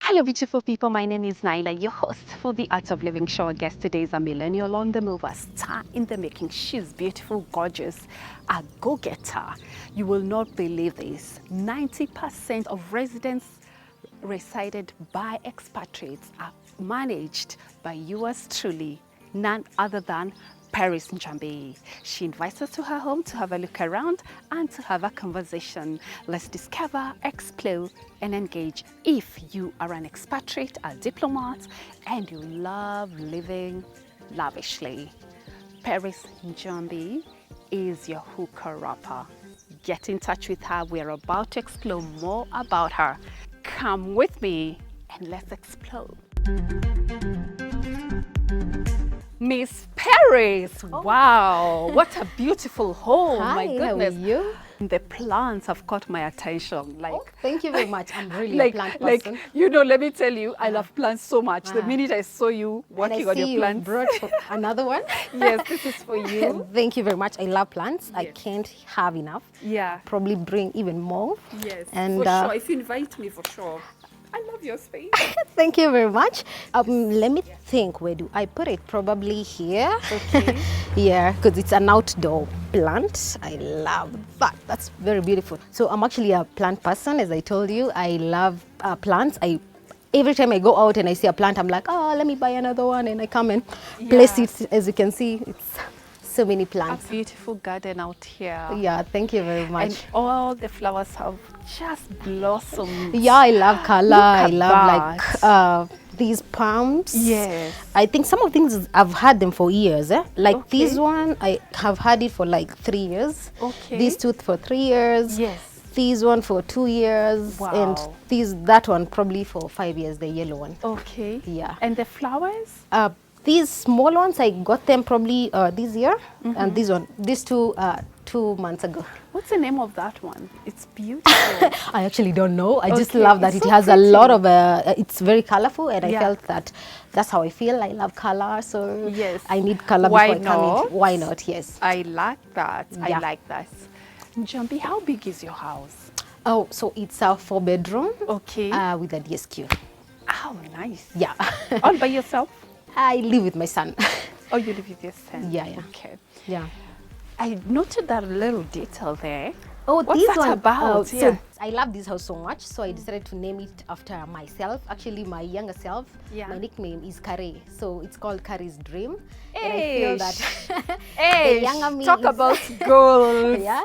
Hello, beautiful people. My name is Naila, your host for the Art of Living show. Our guest today is a millennial on the move, a star in the making. She's beautiful, gorgeous, a go-getter. You will not believe this. 90% of residents resided by expatriates are managed by yours truly, none other than Peris Njambi. She invites us to her home to have a look around and to have a conversation. Let's discover, explore, and engage. If you are an expatriate, a diplomat, and you love living lavishly, Peris Njambi is your hooker-upper. Get in touch with her. We're about to explore more about her. Come with me and let's explore. Miss Peris, wow, what a beautiful home. Hi, My goodness. how are you? The plants have caught my attention. Like, Thank you very much. I'm really like, a plant person. like, you know, let me tell you, I love plants so much. The minute I saw you working and I on see your you plants. brought another one. Yes, this is for you. Thank you very much. I love plants. I Yes. can't have enough. Yeah. Probably bring even more. Yes, And, for sure. If you invite me, for sure. I love your space. Thank you very much. Let me think. Where do I put it? Probably here. Okay. Yeah, because it's an outdoor plant. I love that. That's very beautiful. So I'm actually a plant person, as I told you. I love plants. Every time I go out and I see a plant, I'm like, oh, let me buy another one, and I come and place it. As you can see, it's so many A plants. beautiful garden out here. Yeah, thank you very much. And all the flowers have just blossomed. Yeah, I love color. I at love that. these palms. Yes. I think some of things I've had them for years. Like Okay. this one, I have had it for like 3 years. Okay. This tooth for 3 years. Yes. This one for 2 years. Wow. And that one probably for 5 years, the yellow one. Okay. Yeah. And the flowers? These small ones, I got them probably this year. And these two 2 months ago. What's the name of that one? It's beautiful. I actually don't know. I just Okay, love that it's it so has a pretty. lot of, it's very colorful, and I Yeah. felt that that's how I feel. I love color, so Yes. I need color Why before I come not? in. Why not? Yes. I like that. I Yeah. like that. Njambi, how big is your house? Oh, so it's a 4-bedroom Okay. with a DSQ. Oh, nice. Yeah. All by yourself? I live with my son. Oh, you live with your son? Yeah, yeah. Okay. Yeah. I noted that little detail there. Oh, What's this that one about? So Yeah. I love this house so much, so I decided to name it after myself. Actually, my younger self. Yeah. My nickname is Kare, so it's called Kare's Dream. And I Hey, feel that Hey, the younger me talk is- about goals. Yeah,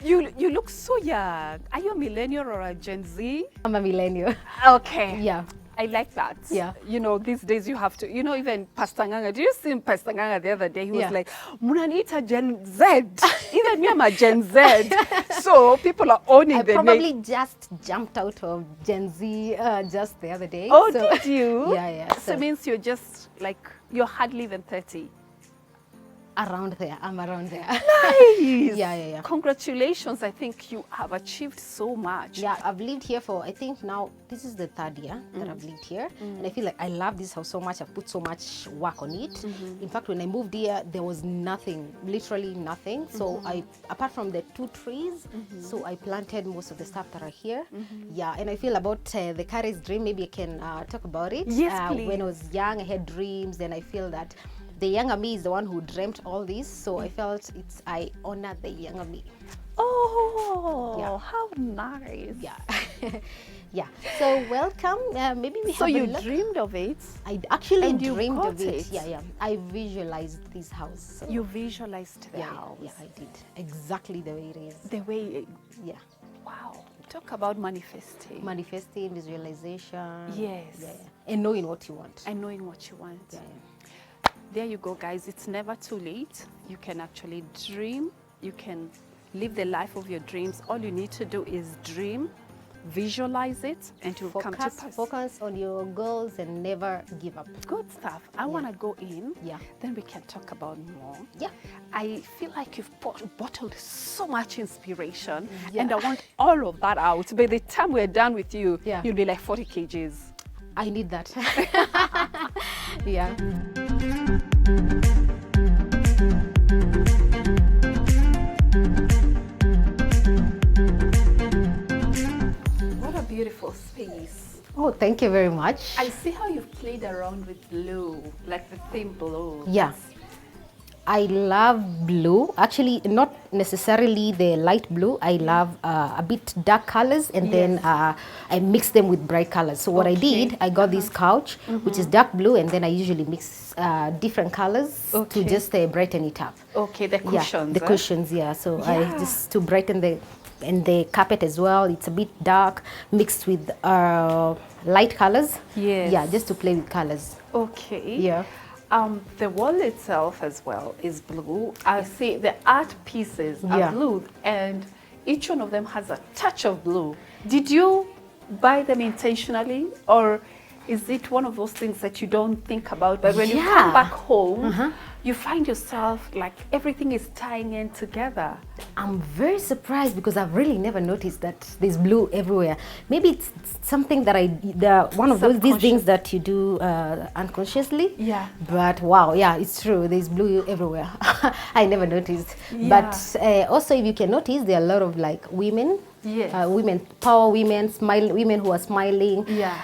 You look so young. Are you a millennial or a Gen Z? I'm a millennial. Okay. Yeah. I like that. Yeah. You know, these days you have to, you know, even Pastor Nganga, did you see Pastor Nganga the other day? He was Yeah. like, Munanita Gen Z. Even me, I'm a Gen Z. So people are owning I the probably name. just jumped out of Gen Z just the other day. Oh, so- did you? Yeah, yeah. So it means you're just like, you're hardly even 30. Around there. I'm around there. Nice. Yeah, yeah, yeah. Congratulations. I think you have achieved so much. Yeah, I've lived here for, I think now, this is the 3rd year that I've lived here. And I feel like I love this house so much. I've put so much work on it. In fact, when I moved here, there was nothing, literally nothing. So apart from the 2 trees, so I planted most of the stuff that are here. Yeah, and I feel about the Kare's Dream, maybe I can talk about it. Yes, please. When I was young, I had dreams, and I feel that the younger me is the one who dreamt all this. So I felt I honor the younger me. Oh, Yeah. how nice. Yeah. Yeah. So welcome. Maybe we So have a you look. dreamed of it? I actually and you dreamed got of it. it? Yeah, yeah. I visualized this house. So You visualized the yeah, house. yeah, I did. Exactly the way it is. The way, Yeah. wow. Talk about manifesting. Manifesting, visualization. Yes. Yeah, yeah. And knowing what you want. And knowing what you want. Yeah, yeah. There you go, guys. It's never too late. You can actually dream. You can live the life of your dreams. All you need to do is dream, visualize it, and it will come to pass. Focus on your goals and never give up. Good stuff. I want to go in. Yeah. Then we can talk about more. Yeah. I feel like you've bottled so much inspiration, Yeah. and I want all of that out. By the time we're done with you, Yeah. you'll be like 40 kgs. I need that. Yeah. What a beautiful space. Oh, thank you very much. I see how you've played around with blue, like the theme blue. Yeah. I love blue. Actually, not necessarily the light blue. I love a bit dark colors, and then I mix them with bright colors. So what I did, I got this couch, which is dark blue, and then I usually mix different colors to just brighten it up. Okay, the cushions. Yeah, the cushions, yeah. So I just to brighten the carpet as well. It's a bit dark, mixed with light colors. Yes. Yeah, just to play with colors. Okay. Yeah. The wall itself as well is blue. I see the art pieces are blue, and each one of them has a touch of blue. Did you buy them intentionally, or is it one of those things that you don't think about, but when you come back home, you find yourself like everything is tying in together? I'm very surprised because I've really never noticed that there's blue everywhere. Maybe it's something that one of these things that you do unconsciously. Yeah. But wow, yeah, it's true. There's blue everywhere. I never noticed. Yeah. But also, if you can notice, there are a lot of like women, women, power women, women who are smiling. Yeah.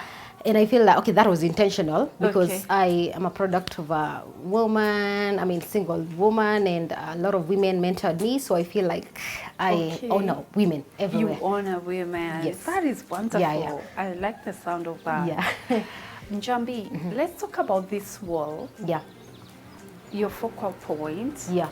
And I feel like, okay, that was intentional because I am a product of a woman, single woman, and a lot of women mentored me. So I feel like I honor women everywhere. You honor women. Yes. That is wonderful. Yeah. I like the sound of that. Yeah. Njambi, let's talk about this wall. Yeah. Your focal point. Yeah.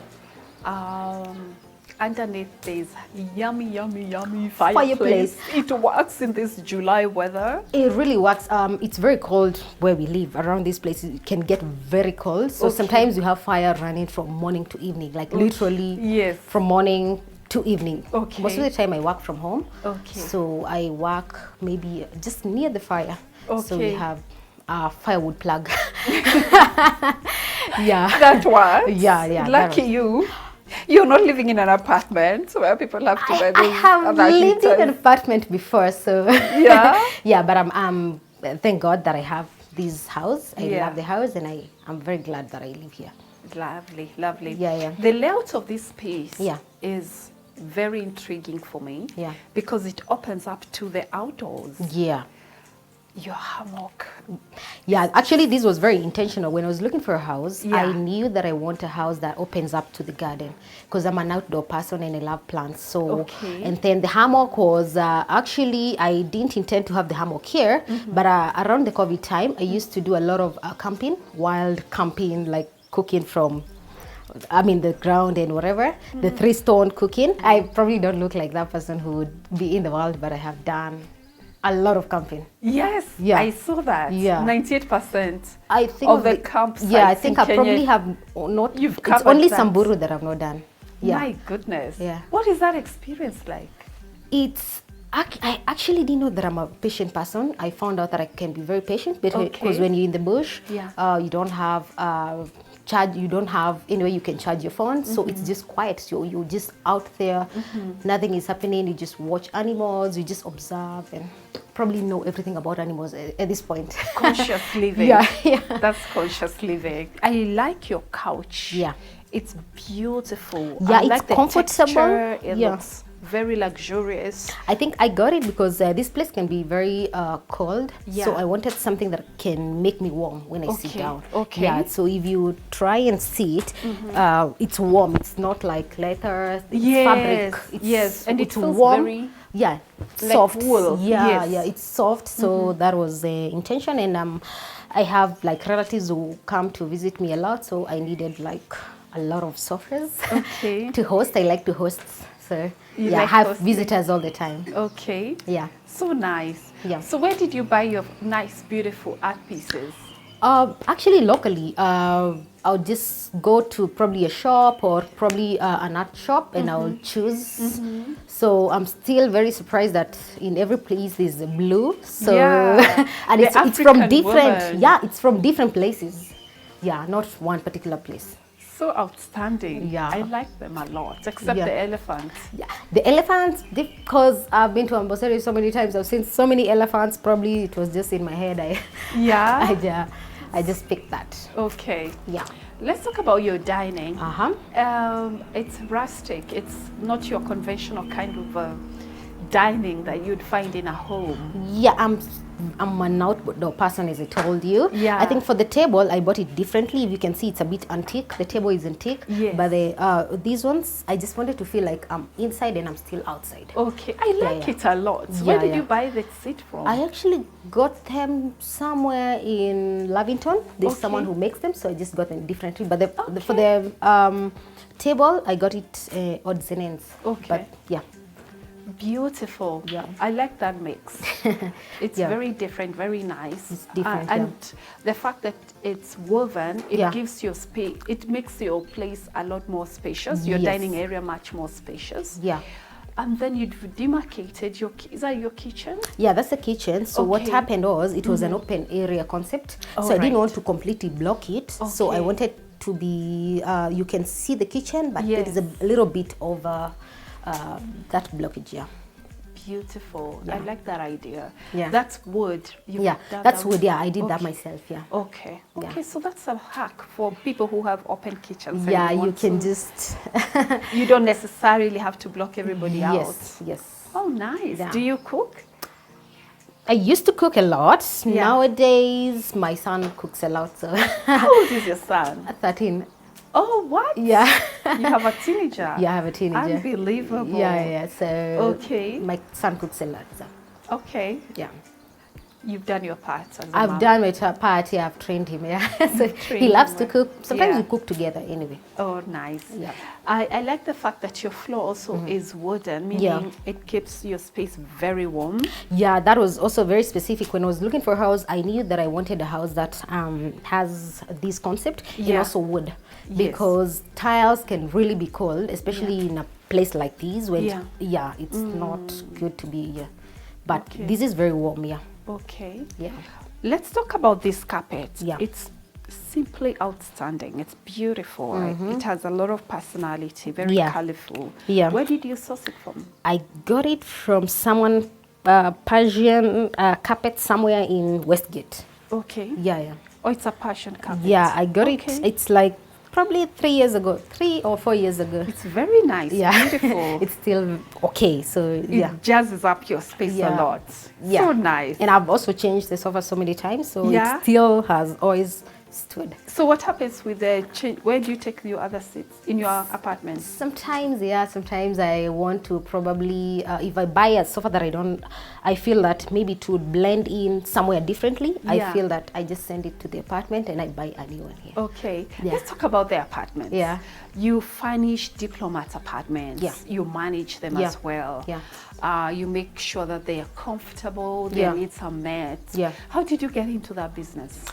Underneath there's yummy fireplace. It works in this July weather. It really works. It's very cold where we live. Around this place, it can get very cold. So sometimes you have fire running from morning to evening, like literally from morning to evening. Okay. Most of the time I work from home. Okay. So I work maybe just near the fire. Okay. So we have a firewood plug. Yeah. That works. Yeah. Lucky you. You're not living in an apartment where people have to buy those. I have lived in an apartment before, so yeah. But I'm thank God that I have this house. I love the house, and I'm very glad that I live here. Lovely. Yeah. The layout of this space is very intriguing for me. Yeah. Because it opens up to the outdoors. Yeah. Your hammock. Yeah, actually this was very intentional. When I was looking for a house, I knew that I want a house that opens up to the garden because I'm an outdoor person and I love plants. So, and then the hammock was actually, I didn't intend to have the hammock here, but around the COVID time, I used to do a lot of camping, wild camping, like cooking from the ground and whatever, the 3-stone cooking. I probably don't look like that person who would be in the world, but I have done a lot of camping. Yes, I saw that. 98% I think of the campsites. Yeah, I think I probably have not. It's only Samburu that I've not done. Yeah. My goodness. Yeah. What is that experience like? I actually didn't know that I'm a patient person. I found out that I can be very patient because when you're in the bush, you don't have you don't have anywhere you can charge your phone, so it's just quiet. So you're just out there, nothing is happening. You just watch animals, you just observe, and probably know everything about animals at this point. Conscious living. Yeah. That's conscious living. I like your couch. Yeah. It's beautiful. Yeah, I like it's comfortable. Texture. It looks very luxurious. I think I got it because this place can be very cold. So I wanted something that can make me warm when I sit down. Yeah, so if you try and see it, it's warm. It's not like leather, it's fabric. And it's it feels warm. very like soft. Wool. Yeah, it's soft. So that was the intention. And I have like relatives who come to visit me a lot. So I needed like a lot of sofas to host. I like to host. So I have visitors all the time. Okay. Yeah. So nice. Yeah. So where did you buy your nice, beautiful art pieces? Actually, locally. I'll just go to probably a shop or probably an art shop, and I'll choose. So I'm still very surprised that in every place there's a blue. So and it's from different. Yeah, it's from different places. Yeah, not one particular place. So outstanding. Yeah. I like them a lot, except the elephants. Yeah, the elephants, because I've been to Mombasa Road so many times, I've seen so many elephants, probably it was just in my head. I just picked that. Okay. Yeah. Let's talk about your dining. Uh-huh. It's rustic. It's not your conventional kind of dining that you'd find in a home. Yeah, I'm an outdoor person, as I told you. Yeah. I think for the table, I bought it differently. If you can see, it's a bit antique. The table is antique. Yes. But these ones, I just wanted to feel like I'm inside and I'm still outside. Okay, I like it a lot. Yeah, Where did you buy that seat from? I actually got them somewhere in Lavington. There's someone who makes them, so I just got them differently. But for the table, I got it odds and ends. Okay. But yeah. Beautiful. Yeah. I like that mix. It's very different, very nice. It's different, and the fact that it's woven, it gives your space, it makes your place a lot more spacious, your dining area much more spacious. Yeah. And then you demarcated your, is that your kitchen? Yeah, that's the kitchen. So what happened was, it was an open area concept. So I didn't want to completely block it. So I wanted to be, you can see the kitchen, but there is a little bit of that blockage, yeah. Beautiful. I like that idea. Yeah. That's wood. That's wood, yeah. I did that myself, yeah. Okay. Okay, so that's a hack for people who have open kitchens. Yeah, you can just... you don't necessarily have to block everybody out. Yes. Oh, nice. Yeah. Do you cook? I used to cook a lot. Nowadays, my son cooks a lot. So How old is your son? 13. Oh, what? Yeah. You have a teenager? Yeah, I have a teenager. Unbelievable. Yeah. So my son cooks a lot. So. Okay. Yeah. You've done your part as a I've mom. done my part, yeah. I've trained him, yeah. So he loves to cook. Sometimes we cook together anyway. Oh, nice. Yeah. I like the fact that your floor also is wooden, meaning it keeps your space very warm. Yeah, that was also very specific. When I was looking for a house, I knew that I wanted a house that has this concept and also wood. Because tiles can really be cold, especially in a place like this when it's not good to be here. But this is very warm, yeah. Okay. Yeah. Let's talk about this carpet. Yeah. It's simply outstanding. It's beautiful. It has a lot of personality, very colorful. Yeah. Where did you source it from? I got it from someone, Persian carpet somewhere in Westgate. Okay. Yeah. Oh, it's a Persian carpet. Yeah, I got it. It's like probably 3 or 4 years ago. It's very nice. Yeah. Beautiful. It's still okay. So it jazzes up your space a lot. Yeah. So nice. And I've also changed the sofa so many times, so it still has always stood. So what happens with the change? Where do you take your other seats in your apartment? Sometimes, sometimes I want to probably, if I buy a sofa that I feel that maybe to blend in somewhere differently, I feel that I just send it to the apartment and I buy a new one here. Okay, let's talk about the apartments. Yeah. You furnish diplomat apartments. Yeah. You manage them as well. Yeah. You make sure that they are comfortable, their needs are met. Yeah. How did you get into that business?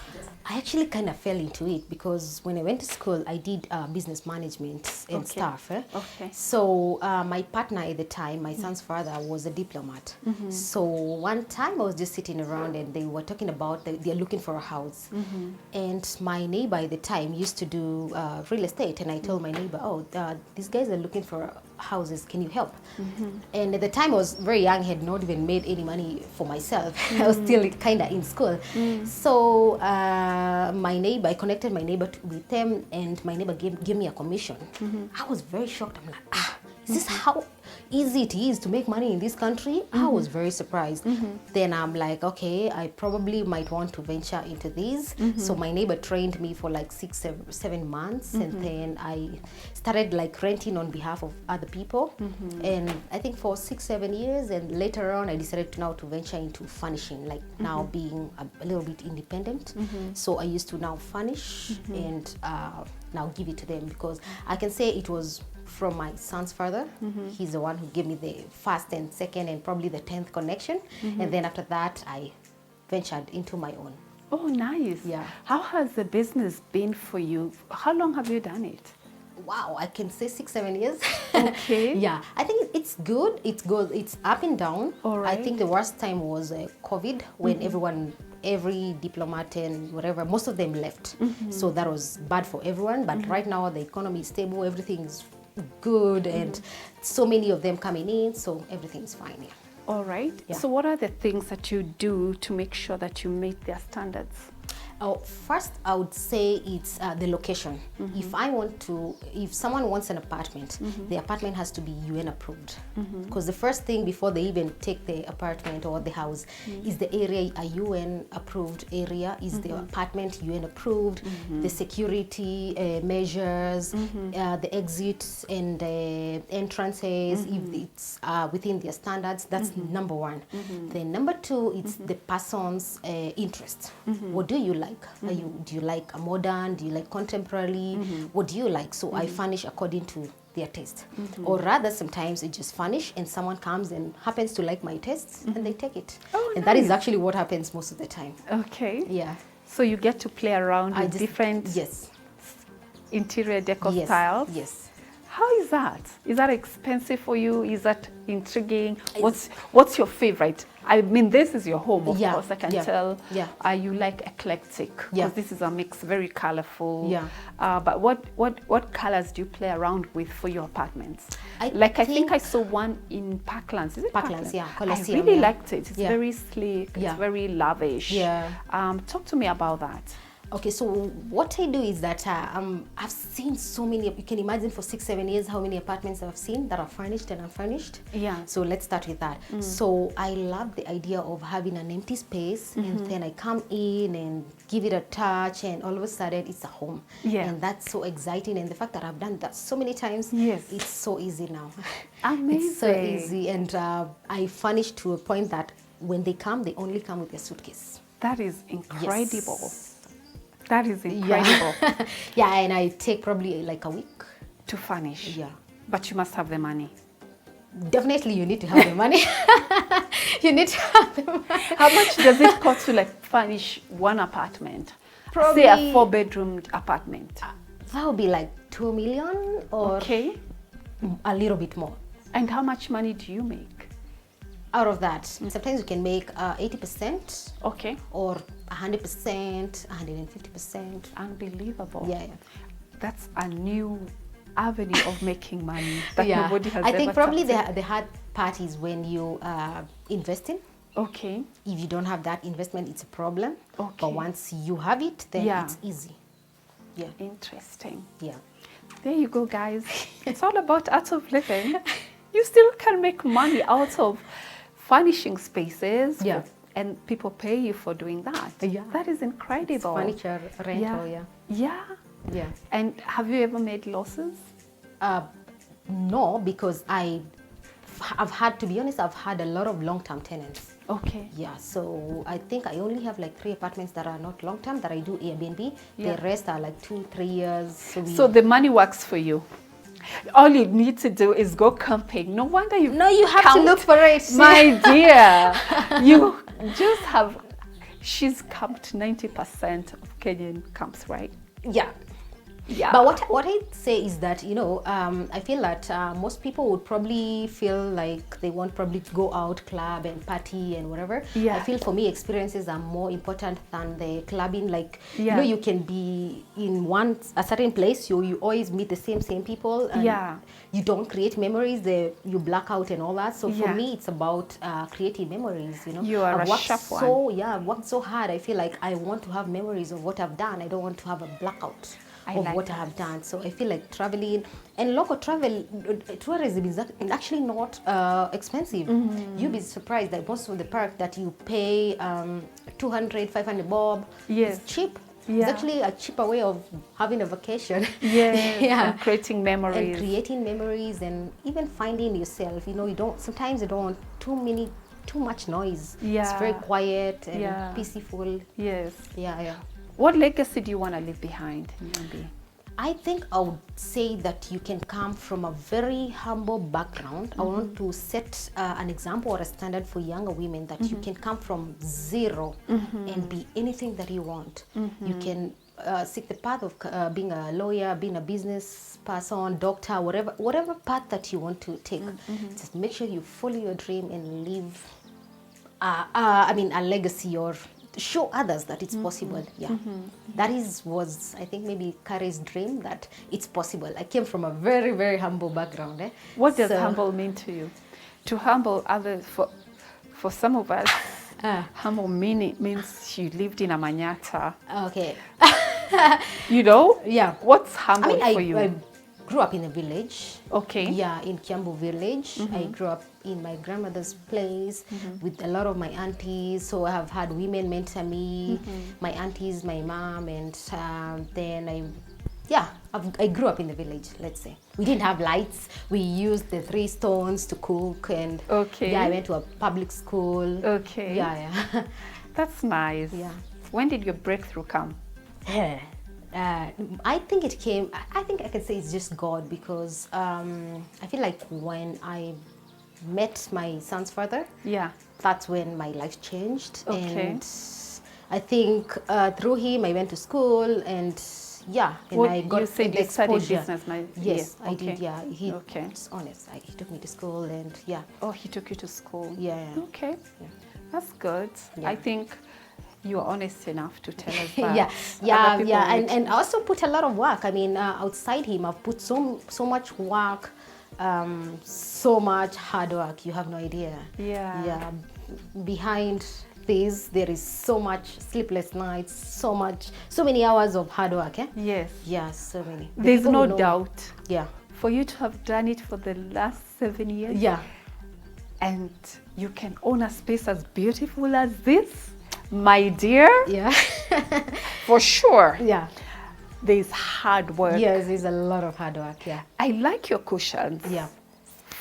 I actually kind of fell into it because when I went to school, I did business management and stuff. Okay. So my partner at the time, my son's father, was a diplomat. So one time I was just sitting around and they were talking about they're looking for a house. And my neighbor at the time used to do real estate. And I told my neighbor, oh, these guys are looking for houses. Can you help? And at the time I was very young, had not even made any money for myself. I was still kind of in school. So my neighbor, I connected my neighbor with them, and my neighbor gave me a commission. I was very shocked. I'm like, is this how easy it is to make money in this country? I was very surprised. Then I'm like, okay, I probably might want to venture into this. So my neighbor trained me for like 7 months, and then I started like renting on behalf of other people. And I think for 6-7 years, and later on I decided now to venture into furnishing, like now being a little bit independent. So I used to now furnish and now give it to them, because I can say it was from my son's father. He's the one who gave me the first and second and probably the 10th connection. And then after that, I ventured into my own. Oh, nice. Yeah. How has the business been for you? How long have you done it? Wow, I can say 6-7 years. Okay. Yeah, I think it's good. It's good. It's up and down. All right. I think the worst time was COVID, when every diplomat and whatever, most of them left. So that was bad for everyone. But right now the economy is stable. Everything is good, and so many of them coming in, so everything's fine. Yeah. All right. So what are the things that you do to make sure that you meet their standards? Oh, first, I would say it's the location. If someone wants an apartment, the apartment has to be UN approved. Because the first thing before they even take the apartment or the house is the area a UN approved area. Is the apartment UN approved? The security measures, the exits and the entrances, if it's within their standards, that's number one. Then number two, it's the person's interest. What do you like? Do you like a modern? Do you like contemporary? What do you like? So I furnish according to their taste. Or rather, sometimes it just furnish and someone comes and happens to like my tastes and they take it. Oh, and nice. that is actually what happens most of the time. Okay. Yeah. So you get to play around with different interior decor styles? Yes. How is that? Is that expensive for you? Is that intriguing? What's your favorite? I mean, this is your home, of course, I can tell. Yeah. You like eclectic, because this is a mix, very colorful. Yeah. But what colors do you play around with for your apartments? I think I saw one in Parklands. Is it Parklands? Yeah. Colosseum, I really liked it. It's very sleek. It's very lavish. Yeah. Talk to me about that. Okay, so what I do is that I've seen so many. You can imagine for 6-7 years how many apartments I've seen that are furnished and unfurnished. Yeah. So let's start with that. So I love the idea of having an empty space, and then I come in and give it a touch, and all of a sudden it's a home. Yeah. And that's so exciting. And the fact that I've done that so many times, it's so easy now. Amazing. It's so easy, and I furnish to a point that when they come, they only come with their suitcase. That is incredible. Yes. That is incredible. Yeah, and I take probably like a week to furnish. Yeah. But you must have the money. Definitely you need to have the money. You need to have the money. How much does it cost to like furnish one apartment? Probably, say a 4-bedroom apartment. That would be like 2 million or a little bit more. And how much money do you make? Out of that, sometimes you can make 80%. Okay. Or 100%, 150%. Unbelievable. Yeah. That's a new avenue of making money that nobody has ever I think probably the hard part is when you investing. Okay. If you don't have that investment, it's a problem. Okay. But once you have it, then it's easy. Yeah. Interesting. Yeah. There you go, guys. It's all about art of living. You still can make money out of furnishing spaces. Yeah. And people pay you for doing that. Yeah. That is incredible. It's furniture rental, Yeah. And have you ever made losses? No, because I've had, to be honest, I've had a lot of long-term tenants. Okay. Yeah, so I think I only have like 3 apartments that are not long-term that I do Airbnb. Yeah. The rest are like 2-3 years. So the money works for you. All you need to do is go camping. No wonder you. No, you have to look for it, my dear. You just have. She's camped 90% of Kenyan camps, right? Yeah. Yeah. But what I'd say is that, you know, I feel that most people would probably feel like they want probably to go out, club and party and whatever. Yeah. I feel for me, experiences are more important than the clubbing. Like, you know, you can be in a certain place, you always meet the same people. And you don't create memories, you black out and all that. So for me, it's about creating memories, you know. You are a sharp one. Yeah, I've worked so hard. I feel like I want to have memories of what I've done. I don't want to have a blackout of what I have done. So I feel like traveling and local travel, tourism is actually not expensive. You'll be surprised that most of the park that you pay 200, 500 bob is cheap. Yeah. It's actually a cheaper way of having a vacation. And creating memories. And creating memories and even finding yourself. You know, sometimes you don't want too much noise. Yeah. It's very quiet and peaceful. Yes. Yeah. What legacy do you want to leave behind, Njambi? I think I would say that you can come from a very humble background. I want to set an example or a standard for younger women that you can come from zero and be anything that you want. You can seek the path of being a lawyer, being a business person, doctor, whatever path that you want to take. Just make sure you follow your dream and leave a legacy or show others that it's possible. That was I think maybe Kari's dream, that it's possible. I came from a very, very humble background. What does humble mean to you? To humble others, for some of us, Humble means she lived in a manyatta. Okay. You know? Yeah. What's humble I mean, for you? I grew up in a village. Okay. Yeah, in Kiambu village. I grew up in my grandmother's place with a lot of my aunties. So I have had women mentor me, my aunties, my mom, and then I grew up in the village, let's say. We didn't have lights. We used the 3 stones to cook, and Okay. yeah, I went to a public school. Okay. Yeah. That's nice. Yeah. When did your breakthrough come? I think it came, I think I can say it's just God, because I feel like when I met my son's father, Yeah. that's when my life changed. Okay. And I think through him I went to school, and yeah, and What, I got you said the you studied exposure. business, Yes, yeah. I Okay. did. Yeah, Okay. it's honest. He took me to school, and yeah. Oh, he took you to school. Yeah. Okay. Yeah. That's good. Yeah. I think you are honest enough to tell us that. yeah, Other yeah, people and I also put a lot of work. I mean, outside him, I've put so much work, so much hard work. You have no idea. Yeah. Behind this, there is so much sleepless nights, so many hours of hard work. Yes. Yeah, so many. The There's people no who know- doubt. Yeah, For you to have done it for the last 7 years. yeah, And you can own a space as beautiful as this, my dear. yeah, For sure. yeah. There's hard work. Yes, there's a lot of hard work. Yeah, I like your cushions. yeah.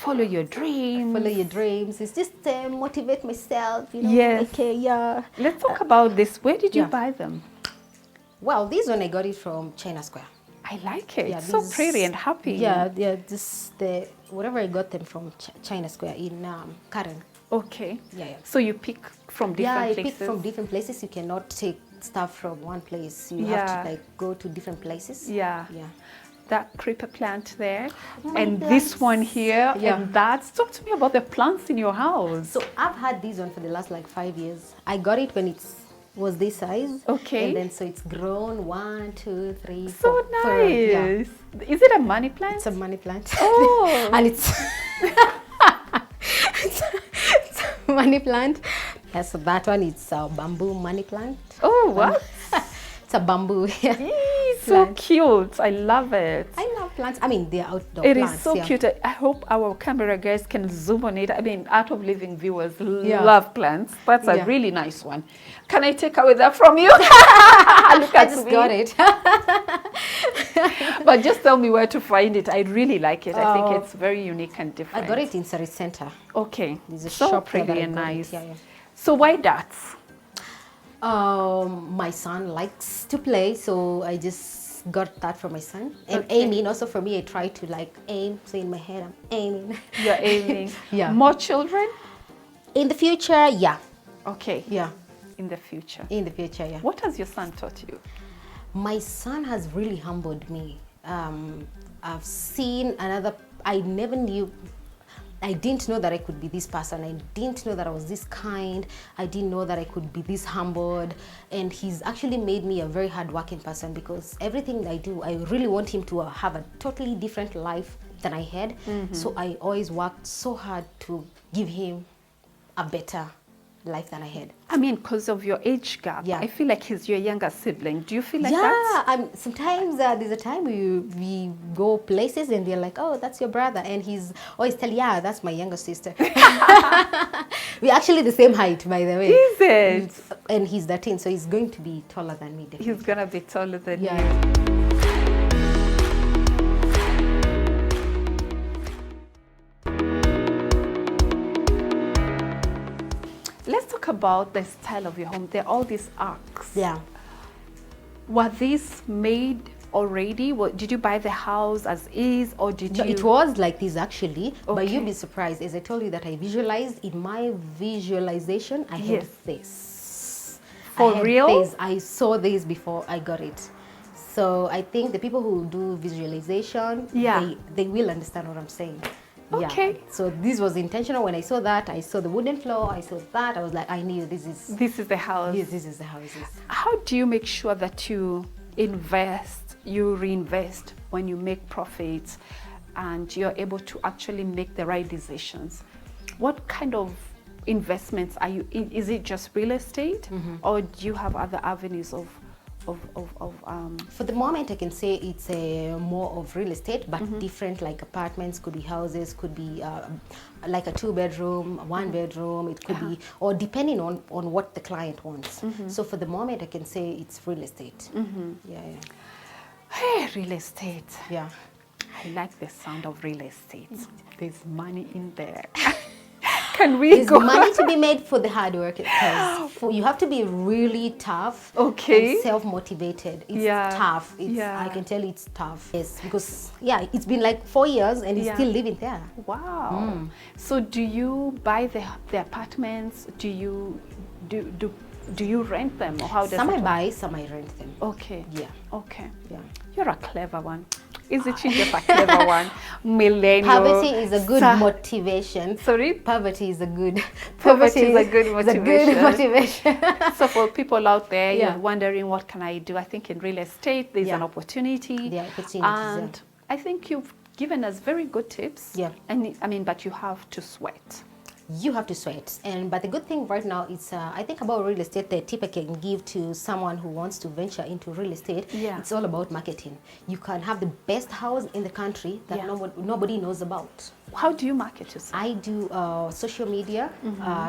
Follow your dreams. Follow your dreams. It's just motivate myself. You know. Yes. Okay. Yeah. Let's talk about this. Where did you Yeah. buy them? Well, this one I got it from China Square. I like it. Yeah, So this- pretty and happy. Yeah. Whatever I got them from China Square in Karen. Okay. Yeah. So you pick from different Yeah, I places. pick from different places. You cannot take stuff from one place. You Yeah. have to like go to different places. Yeah. Yeah. That creeper plant there, my and this plants. one here, Yeah. and that. Talk to me about the plants in your house. So I've had this one for the last like 5 years. I got it when it was this size. Okay. And then so it's grown 1, 2, 3, So 4. nice. Is it a money plant? It's a money plant. Oh. And it's it's a money plant. Yeah, so that one it's a bamboo money plant. Oh, what? It's a bamboo. Yeah. Yee, so Plant. cute. I love it. I love plants. I mean, they're outdoor It is plants. so yeah. cute. I hope our camera guys can zoom on it. I mean, Art of Living viewers Yeah. love plants. That's a Yeah. really nice one. Can I take away that from you? Look I at just me. got it. But just tell me where to find it. I really like it. I Oh. think it's very unique and I different. got it in Surrey Center. Okay. There's a So shop there pretty that I and got it. nice. Yeah. So why that? My son likes to play, so I just got that for my son. And Okay. aiming, also for me, I try to like aim. So in my head, I'm aiming. You're aiming. Yeah. More children? In the future, yeah. Okay. Yeah. In the future. In the future, yeah. What has your son taught you? My son has really humbled me. I've seen another, I never knew, I didn't know that I could be this person. I didn't know that I was this kind. I didn't know that I could be this humbled. And he's actually made me a very hardworking person, because everything I do, I really want him to have a totally different life than I had. So I always worked so hard to give him a better life than I had. I mean, because of your age gap, Yeah. I feel like he's your younger sibling. Do you feel like that? Yeah, sometimes there's a time we go places and they're like, oh, that's your brother. And he's always tell, yeah, that's my younger sister. We're actually the same height, by the way. Is it? And he's 13, so he's going to be taller than me, definitely. He's gonna be taller than Yeah. you. Let's talk about the style of your home. There are all these arcs. Yeah. Were these made already? Did you buy the house as is, or did No, you? it was like this actually, but Okay. you'd be surprised. As I told you that I visualized, in my visualization, I had Yes. this. For I had real? This. I saw this before I got it. So I think the people who do visualization, Yeah. they will understand what I'm saying. Okay. Yeah. So this was intentional. When I saw that, I saw the wooden floor, I saw that, I was like, I knew this is This is the house. yes, this is the house. Yes. How do you make sure that you invest, you reinvest when you make profits, and you're able to actually make the right decisions? What kind of investments are you in? Is it just real estate, or do you have other avenues of For the moment, I can say it's more of real estate, but different, like apartments, could be houses, could be like a 2-bedroom, 1-bedroom, it could be, or depending on what the client wants. So for the moment, I can say it's real estate. Yeah, yeah. Hey, real estate. Yeah. I like the sound of real estate. There's money in there. Can we There's go? money to be made for the hard work, because you have to be really tough, Okay. and self-motivated. It's tough. I can tell it's tough. Yes, because it's been like 4 years and he's still living there. Wow. So do you buy the apartments? Do you rent them, or how does Some it I work? buy, some I rent them. Okay. Yeah. Okay. Yeah. You're a clever one. Isn't she just a clever one? Millennial. Poverty is a good motivation. Sorry? Poverty is a good Poverty is a good motivation. Is a good motivation. So for people out there, you're wondering, what can I do? I think in real estate, there's an opportunity. The opportunities, and I think you've given us very good tips. Yeah. And I mean, but you have to sweat. You have to sweat, but the good thing right now is I think about real estate, the tip I can give to someone who wants to venture into real estate, it's all about marketing. You can have the best house in the country that nobody knows about. How do you market yourself? I do social media.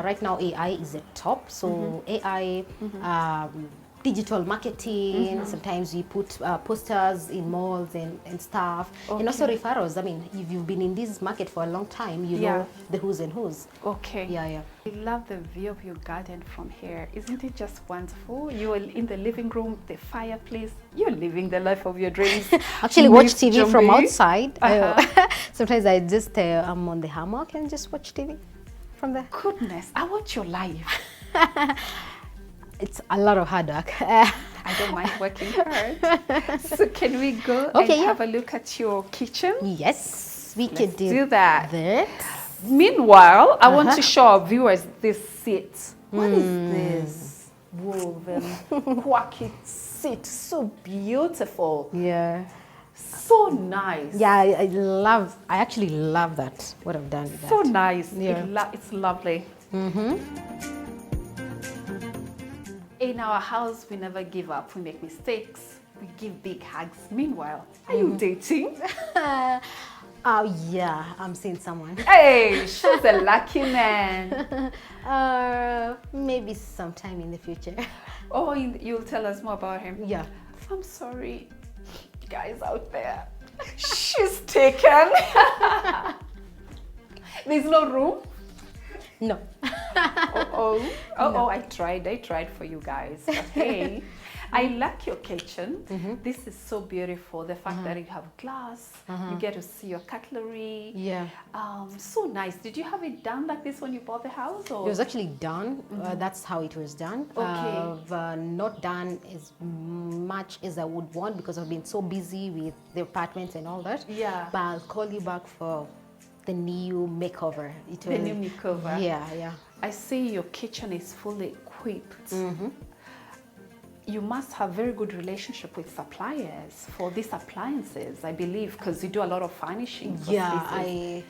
Right now AI is at top, so AI, digital marketing. Sometimes we put posters in malls and stuff, and also referrals. I mean, if you've been in this market for a long time, you know the who's and who's. Okay. Yeah. I love the view of your garden from here. Isn't it just wonderful? You are in the living room, the fireplace. You're living the life of your dreams. Actually, watch TV from outside. Sometimes I just I'm on the hammock and just watch TV from there. Goodness, I watch your life. It's a lot of hard work. I don't mind working hard. So can we go and have a look at your kitchen? Yes, we can do that. That. Meanwhile, I want to show our viewers this seat. What is this woven quirky seat? So beautiful. Yeah. So nice. Yeah, I actually love that, what I've done with that. So nice. Yeah. It's lovely. In our house, we never give up. We make mistakes. We give big hugs. Meanwhile, are you dating? Oh yeah, I'm seeing someone. Hey, she's a lucky man. Maybe sometime in the future. Oh, you'll tell us more about him? Yeah. I'm sorry, guys out there. She's taken. There's no room? No. I tried for you guys. Okay. I like your kitchen. This is so beautiful. The fact that you have glass, you get to see your cutlery. Yeah. So nice. Did you have it done like this when you bought the house? Or? It was actually done. That's how it was done. Okay. Not done as much as I would want because I've been so busy with the apartments and all that. Yeah. But I'll call you back for the new makeover. The new makeover. Yeah. I see your kitchen is fully equipped. You must have very good relationship with suppliers for these appliances, I believe, because you do a lot of furnishing. Yeah,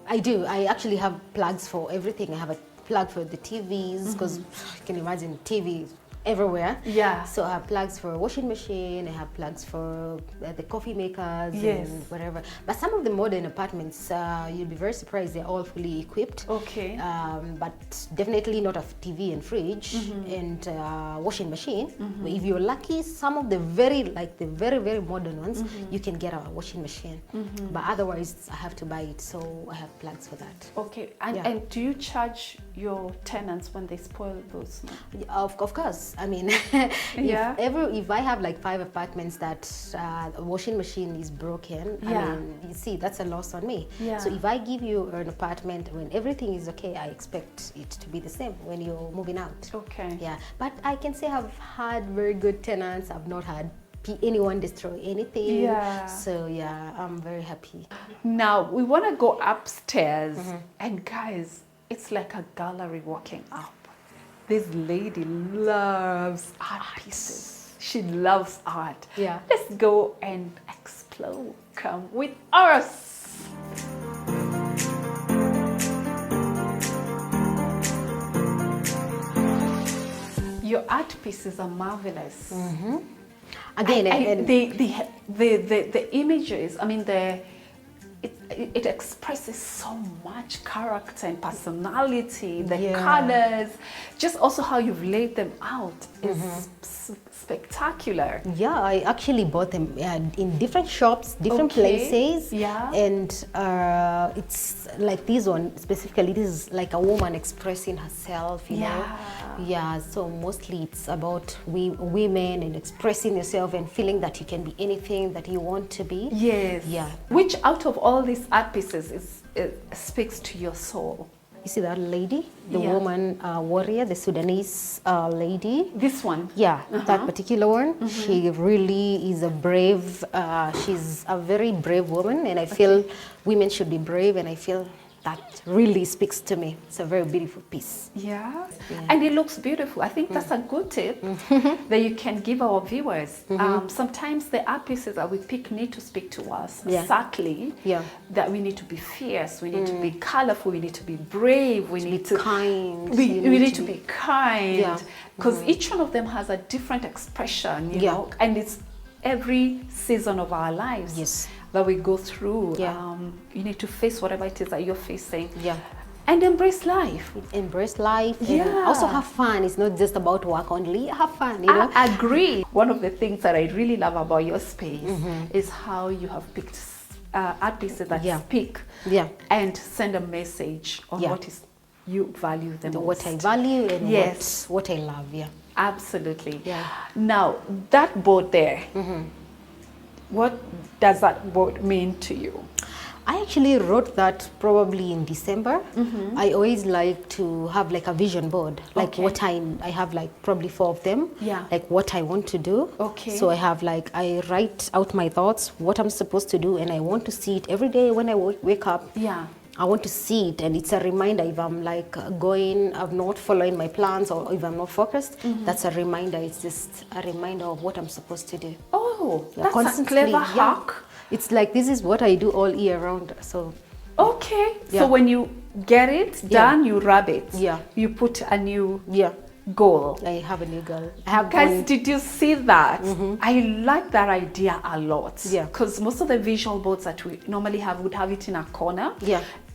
I do. I actually have plugs for everything. I have a plug for the TVs because you can imagine TV everywhere. Yeah. So I have plugs for washing machine. I have plugs for the coffee makers and whatever. But some of the modern apartments, you'll be very surprised. They're all fully equipped. Okay. But definitely not a TV and fridge and washing machine. But if you're lucky, some of the very very modern ones, you can get a washing machine. But otherwise, I have to buy it. So I have plugs for that. Okay. And do you charge your tenants when they spoil those? Of course. I mean, if I have like 5 apartments that a washing machine is broken, I mean, you see, that's a loss on me. Yeah. So if I give you an apartment when everything is okay, I expect it to be the same when you're moving out. Okay. Yeah, but I can say I've had very good tenants. I've not had anyone destroy anything. Yeah. So yeah, I'm very happy. Now we want to go upstairs, and guys, it's like a gallery walking up. This lady loves art pieces. She loves art. Yeah. Let's go and explore. Come with us. your art pieces are marvelous. Again, and The images, I mean, it expresses so much character and personality, the colors, just also how you've laid them out is spectacular. yeah, I actually bought them in different shops, different places. Yeah. And it's like this one specifically, this is like a woman expressing herself, you know. Yeah, so mostly it's about women and expressing yourself and feeling that you can be anything that you want to be. Yes. Yeah. Which out of all these art pieces speaks to your soul? You see that lady, the woman warrior, the Sudanese lady. This one? Yeah, that particular one. She really is a brave, she's a very brave woman, and I feel women should be brave, and I feel that really speaks to me. It's a very beautiful piece. Yeah. And it looks beautiful. I think that's a good tip that you can give our viewers. Sometimes the art pieces that we pick need to speak to us subtly. Yeah. That we need to be fierce, we need to be colorful, we need to be brave, we need to be kind. We need to be kind. Yeah. Because each one of them has a different expression, you know, and it's every season of our lives. Yes. That we go through. Yeah. You need to face whatever it is that you're facing. Yeah. And embrace life. Embrace life. And also have fun. It's not just about work only. Have fun, you know. I agree. One of the things that I really love about your space is how you have picked art pieces that speak and send a message on what is you value the most. What I value and what I love. Yeah. Absolutely. Yeah. Now, that board there, what does that board mean to you? I actually wrote that probably in December. I always like to have like a vision board, like what I have like probably 4 of them, like what I want to do. So I have like, I write out my thoughts, what I'm supposed to do, and I want to see it every day when I wake up. I want to see it, and it's a reminder if I'm like I'm not following my plans, or if I'm not focused, that's a reminder. It's just a reminder of what I'm supposed to do. Oh, that's a clever hack. It's like, this is what I do all year round. So so when you get it done, you rub it. You put a new goal. I have a new goal. I have Guys, did you see that? I like that idea a lot. Because most of the visual boards that we normally have would have it in a corner.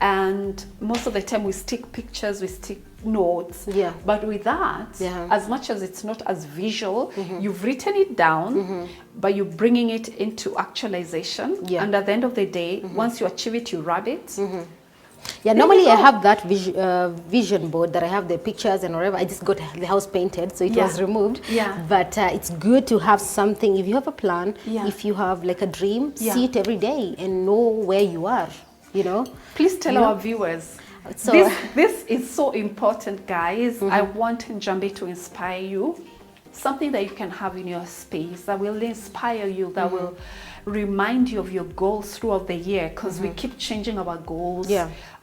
And most of the time we stick pictures, we stick notes. But with that, as much as it's not as visual, you've written it down, but you're bringing it into actualization. And at the end of the day, once you achieve it, you rub it. Normally I have that vision board that I have the pictures and whatever. I just got the house painted, so it was removed. But it's good to have something. If you have a plan, if you have like a dream, see it every day and know where you are, you know. Please tell our viewers. So this is so important, guys. I want Njambi to inspire you. Something that you can have in your space that will inspire you, that will remind you of your goals throughout the year, because we keep changing our goals.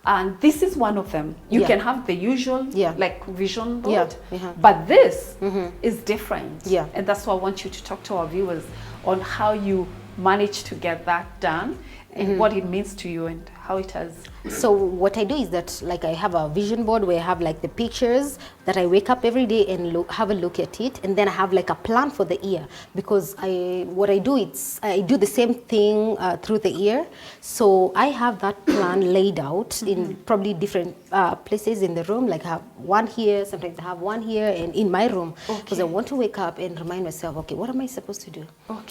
And this is one of them. You can have the usual like vision board, but this is different. And that's why I want you to talk to our viewers on how you manage to get that done and what it means to you and how it has. So what I do is that, like, I have a vision board where I have like the pictures that I wake up every day and have a look at it, and then I have like a plan for the year, because what I do is I do the same thing through the year. So I have that plan laid out in probably different places in the room. Like I have one here, sometimes I have one here, and in my room, because I want to wake up and remind myself, okay, what am I supposed to do?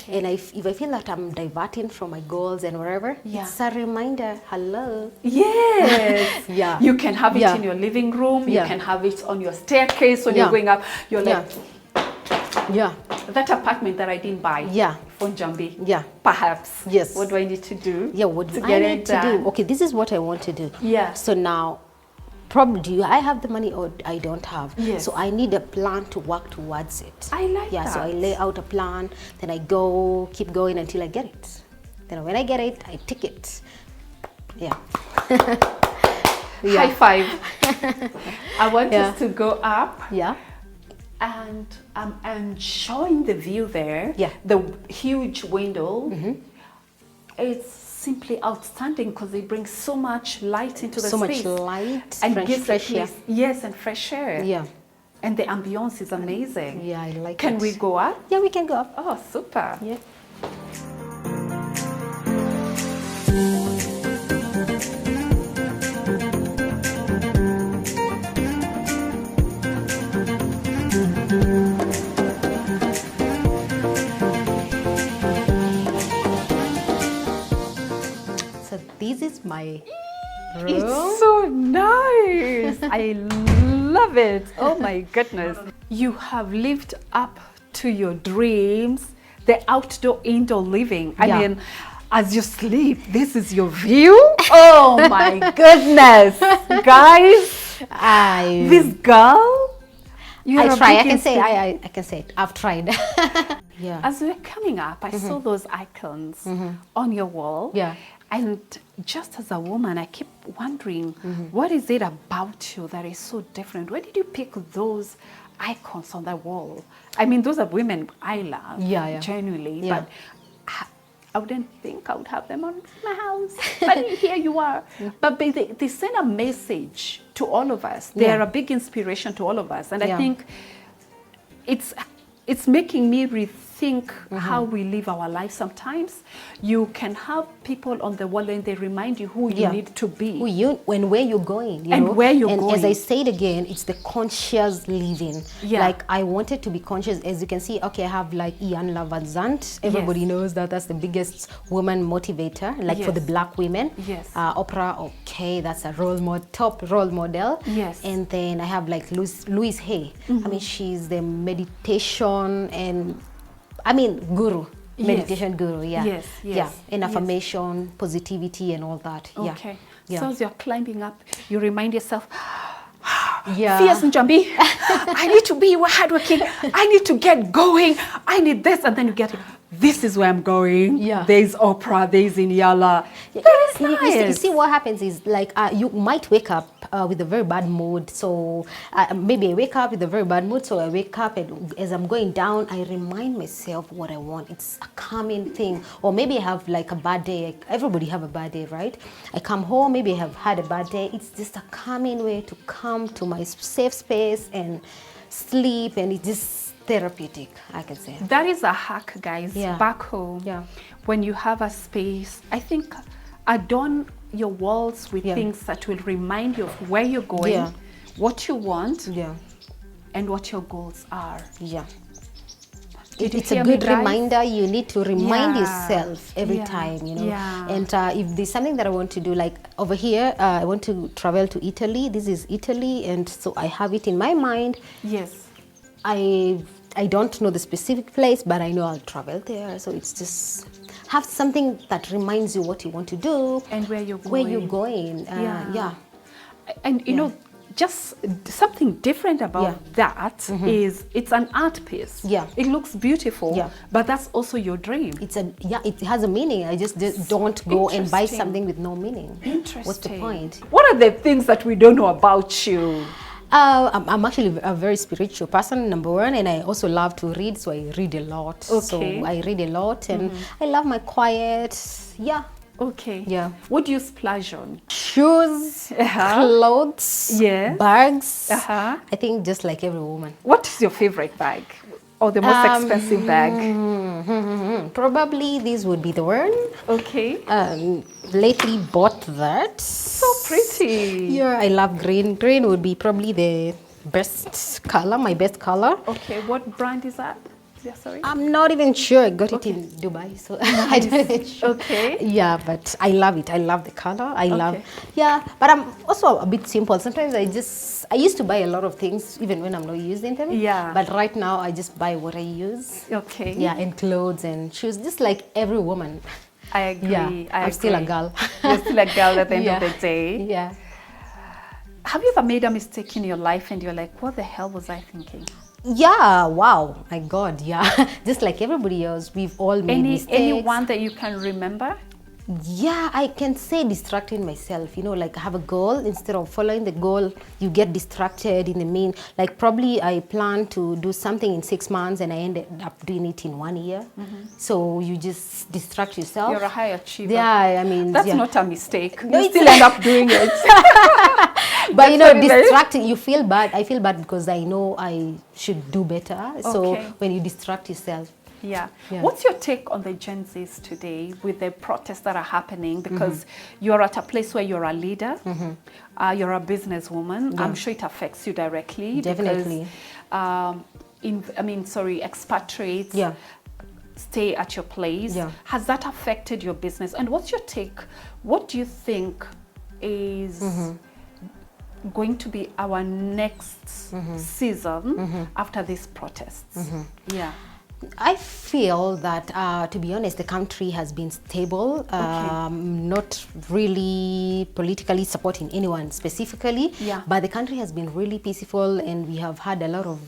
And if I feel that I'm diverting from my goals and whatever, it's a reminder. Hello. Yes. You can have it in your living room. You can have it on your staircase when you're going up. You're like, that apartment that I didn't buy for Njambi. Perhaps. Yes. What do I need to do? What do I need to do? Okay, this is what I want to do. So now, probably, do I have the money or I don't have? So I need a plan to work towards it. I like that. So I lay out a plan, then I keep going until I get it. Then when I get it, I tick it. High five. I want us to go up. And I'm enjoying the view there. The huge window. It's simply outstanding because it brings so much light into the space. So much light and gives fresh air. Yes, and fresh air. And the ambience is amazing. Yeah, I like it. Can we go up? Yeah, we can go up. Oh, super. Yeah. So this is my room. It's so nice. I love it. Oh my goodness. You have lived up to your dreams, the outdoor indoor living. I mean, as you sleep, this is your view. Oh my goodness. Guys, this girl, I try. I can say I can say it. I've tried. Yeah. As we were coming up, I saw those icons on your wall. Yeah. And just as a woman, I keep wondering, what is it about you that is so different? Where did you pick those icons on the wall? I mean, those are women I love, genuinely, but I wouldn't think I would have them on my house. But here you are. But they send a message to all of us. They are a big inspiration to all of us. And I think it's making me rethink how we live our lives sometimes. You can have people on the wall and they remind you who you need to be. Who you and where you're going. You and know? where you're and going. As I said again, it's the conscious living. Yeah. Like I wanted to be conscious. As you can see, okay, I have like Ian Lavazant. Everybody knows that that's the biggest woman motivator, like for the black women. Yes. Oprah, okay, that's a top role model. Yes. And then I have like Louise Hay. I mean, she's the meditation and guru. Meditation guru, and affirmation, positivity, and all that. Okay. So as you're climbing up, you remind yourself, Yeah. Peris Njambi, I need to be hardworking. I need to get going. I need this. And then you get, this is where I'm going. Yeah. There's Oprah, there's Inyala. You see what happens is like you might wake up with a very bad mood. So maybe I wake up with a very bad mood. So I wake up and as I'm going down, I remind myself what I want. It's a calming thing. Or maybe I have like a bad day. Everybody have a bad day, right? I come home, maybe I have had a bad day. It's just a calming way to come to my safe space and sleep, and it's just therapeutic, I can say. That is a hack, guys. Yeah. Back home, Yeah. when you have a space, I think adorn your walls with things that will remind you of where you're going, what you want, and what your goals are. Yeah. It's a good reminder. You need to remind yourself every time, you know. Yeah. And if there's something that I want to do, like over here, I want to travel to Italy. This is Italy, and so I have it in my mind. Yes. I don't know the specific place, but I know I'll travel there. So it's just have something that reminds you what you want to do and where you're going. Where you're going. And you know, just something different about that is it's an art piece. Yeah. It looks beautiful, but that's also your dream. It has a meaning. I just don't go and buy something with no meaning. Interesting. What's the point? What are the things that we don't know about you? I'm actually a very spiritual person, number one, and I also love to read, so I read a lot. Okay. So I read a lot, and I love my quiet. Yeah. Okay. Yeah. What do you splurge on? Shoes, clothes, bags. I think just like every woman. What is your favorite bag? Or the most expensive bag? Probably this would be the one. Okay. Lately bought that. So pretty. Yeah, I love green. Green would be probably the best color, my best color. Okay, what brand is that? Yeah, sorry. I'm not even sure. I got it in Dubai, so I don't even sure. Okay. Yeah, but I love it. I love the color. I love. Yeah, but I'm also a bit simple. Sometimes I used to buy a lot of things even when I'm not using them. Yeah. But right now I just buy what I use. Okay. Yeah, and clothes and shoes, just like every woman. I agree. Yeah, I'm still a girl. You're still a girl at the end of the day. Yeah. Have you ever made a mistake in your life and you're like, what the hell was I thinking? Yeah, wow, my God, yeah. Just like everybody else, we've all made mistakes. Anyone that you can remember? Yeah, I can say distracting myself, you know, like I have a goal. Instead of following the goal, you get distracted in the mean. Like probably I plan to do something in 6 months and I ended up doing it in 1 year. So you just distract yourself. You're a high achiever. Yeah, I mean. That's yeah. not a mistake. No, You it's- still end up doing it. But you know, That's very- distracting, you feel bad. I feel bad because I know I should do better. So Okay. when you distract yourself. Yeah. Yeah. What's your take on the Gen Zs today with the protests that are happening? Because you're at a place where you're a leader, you're a businesswoman. I'm sure it affects you directly. Definitely. Because, expatriates Yeah. stay at your place. Yeah. Has that affected your business? And what's your take? What do you think is going to be our next season after these protests? Yeah. I feel that, to be honest, the country has been stable, not really politically supporting anyone specifically, Yeah. but the country has been really peaceful, and we have had a lot of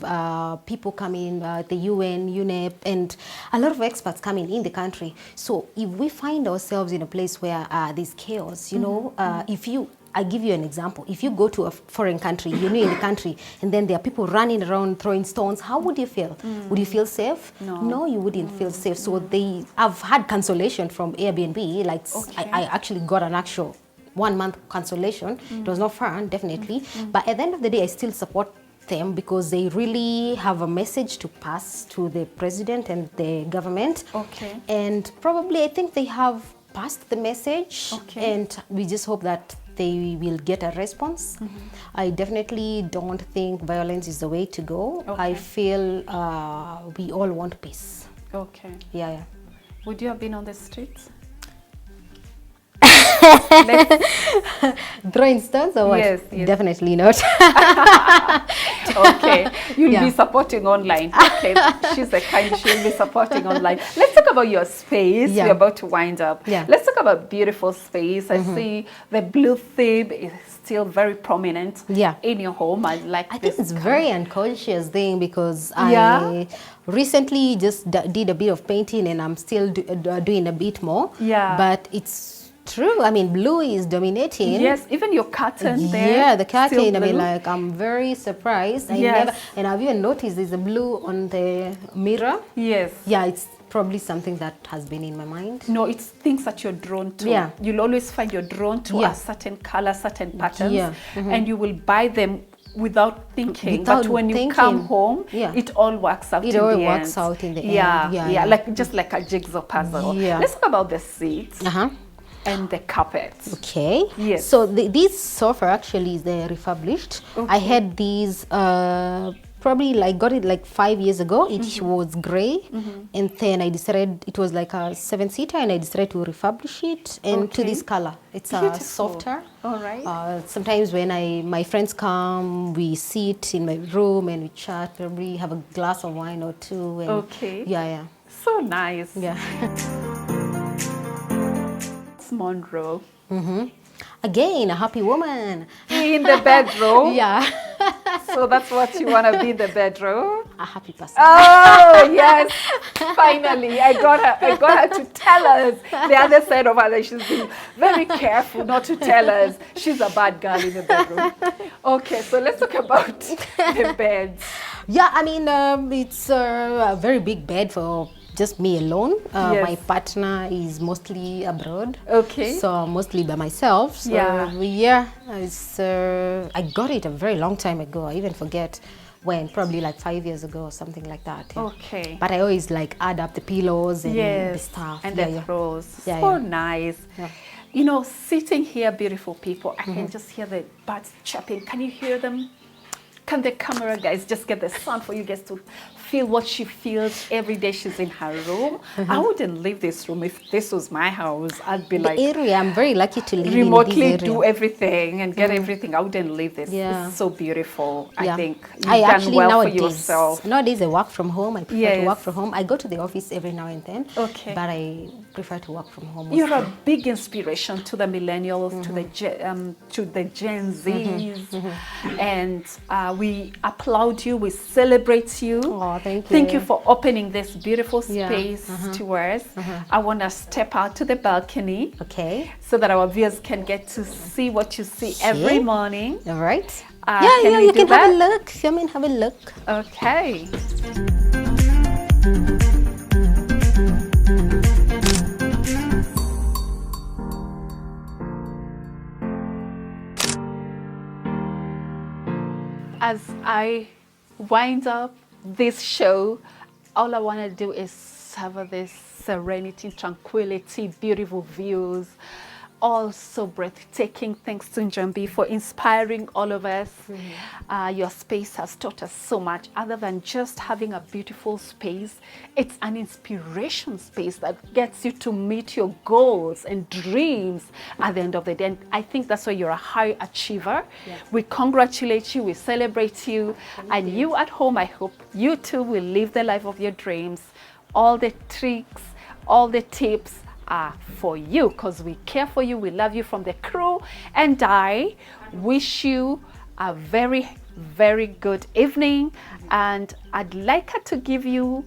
people coming, the UN, UNEP, and a lot of experts coming in the country. So if we find ourselves in a place where there's chaos, you know, I give you an example. If you go to a foreign country, you're new in the country, and then there are people running around throwing stones, how would you feel? Would you feel safe? No. You wouldn't feel safe. So I've had cancellation from Airbnb. Like Okay. I actually got an actual 1 month cancellation. It was not fun, definitely. But at the end of the day, I still support them because they really have a message to pass to the president and the government. Okay. And probably I think they have passed the message. Okay. And we just hope that they will get a response. I definitely don't think violence is the way to go. Okay. I feel we all want peace. Okay. Yeah. Would you have been on the streets? Throwing stones or what? Yes. Definitely not. Okay. You'll Yeah. be supporting online. Okay. She's the kind she'll be supporting online. Let's talk about your space. Yeah. We're about to wind up. Yeah. Let's talk about beautiful space. I see the blue theme is still very prominent Yeah. in your home. I like I this. think it's color. very unconscious thing because Yeah. I recently just did a bit of painting and I'm still doing a bit more. Yeah. But it's true. I mean, blue is dominating. Yes, even your curtain there. Yeah, the still curtain. I mean, blue. like, I'm very surprised. Yes. And I've even noticed there's a blue on the mirror. Yes. Yeah, it's probably something that has been in my mind. No, it's things that you're drawn to. Yeah. You'll always find you're drawn to Yeah. a certain color, certain patterns, Yeah. and you will buy them without thinking. Without but when you thinking. come home, Yeah. it all works out. It in all the works end. out in the Yeah, end. yeah, Yeah. like just like a jigsaw puzzle. Yeah. Let's talk about the seats and the carpet. Okay. Yes. So these sofa actually they're refurbished. I had these probably got it like 5 years ago. It was gray, and then I decided it was like a 7-seater, and I decided to refurbish it and to Okay. this color. It's Beautiful. softer. All right. Sometimes when my friends come, we sit in my room and we chat. Probably have a glass of wine or two. And Okay. Yeah. So nice. Yeah. Monroe. Again, a happy woman. In the bedroom. Yeah. So that's what you want to be in the bedroom. A happy person. Oh yes, finally I got her to tell us the other side of her. That she's been very careful not to tell us she's a bad girl in the bedroom. Okay, so let's talk about the beds. Yeah, I mean, it's a very big bed for just me alone. Yes. My partner is mostly abroad. Okay. So I'm mostly by myself. So Yeah. it's, I got it a very long time ago. I even forget when, probably like 5 years ago or something like that. Yeah. Okay. But I always like add up the pillows and the Yes, stuff. and Yeah, the yeah. throws. Yeah, So yeah. nice. Yeah. You know, sitting here, beautiful people, I can just hear the birds chirping. Can you hear them? Can the camera guys just get the sound for you guys to feel what she feels every day she's in her room? I wouldn't leave this room if this was my house. I'd be like, The area, I'm very lucky to live remotely in this area. do everything and get everything. I wouldn't leave this. Yeah. It's so beautiful. I Yeah. think you've I done actually well for nowadays, yourself. Nowadays I work from home. I prefer Yes. to work from home. I go to the office every now and then. Okay. But I prefer to work from home. You're mostly. a big inspiration to the millennials, to the Gen Zs. And We applaud you, we celebrate you. Oh, thank you. Thank you for opening this beautiful Yeah. space to us. I want to step out to the balcony. Okay. So that our viewers can get to see what you see every morning. All right. Can you do can have a that? look. Come in, have a look. Okay. As I wind up this show, all I want to do is savor this serenity, tranquility, beautiful views, all so breathtaking. Thanks to Njambi for inspiring all of us. Your space has taught us so much. Other than just having a beautiful space, it's an inspiration space that gets you to meet your goals and dreams at the end of the day. And I think that's why you're a high achiever. Yes. We congratulate you, we celebrate you. And you at home, I hope you too will live the life of your dreams. All the tricks, all the tips are for you, because we care for you, we love you from the crew, and I wish you a very, very good evening. And I'd like her to give you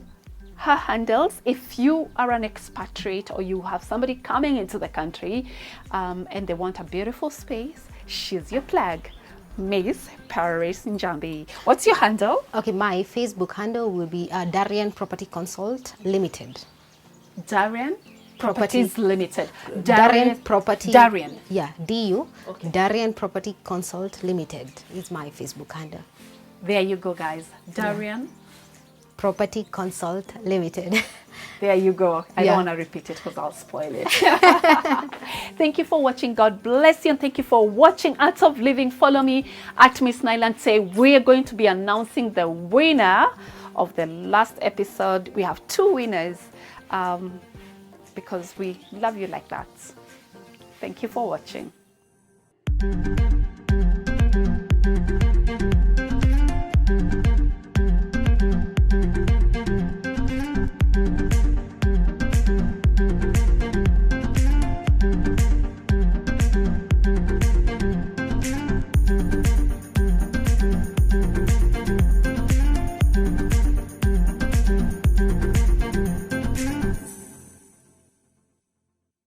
her handles if you are an expatriate or you have somebody coming into the country and they want a beautiful space. She's your plug, Miss Peris Njambi. What's your handle? Okay, my Facebook handle will be Darian Property Consult Limited. Darian Properties Limited. Darian Property. Darian. Yeah, DU. Okay. Darian Property Consult Limited is my Facebook handle. There you go, guys. Darian. Property Consult Limited. There you go. I Yeah. don't want to repeat it because I'll spoil it. Thank you for watching. God bless you. And thank you for watching Art of Living. Follow me at Miss Nyland. Say we are going to be announcing the winner of the last episode. We have 2 winners because we love you like that. Thank you for watching.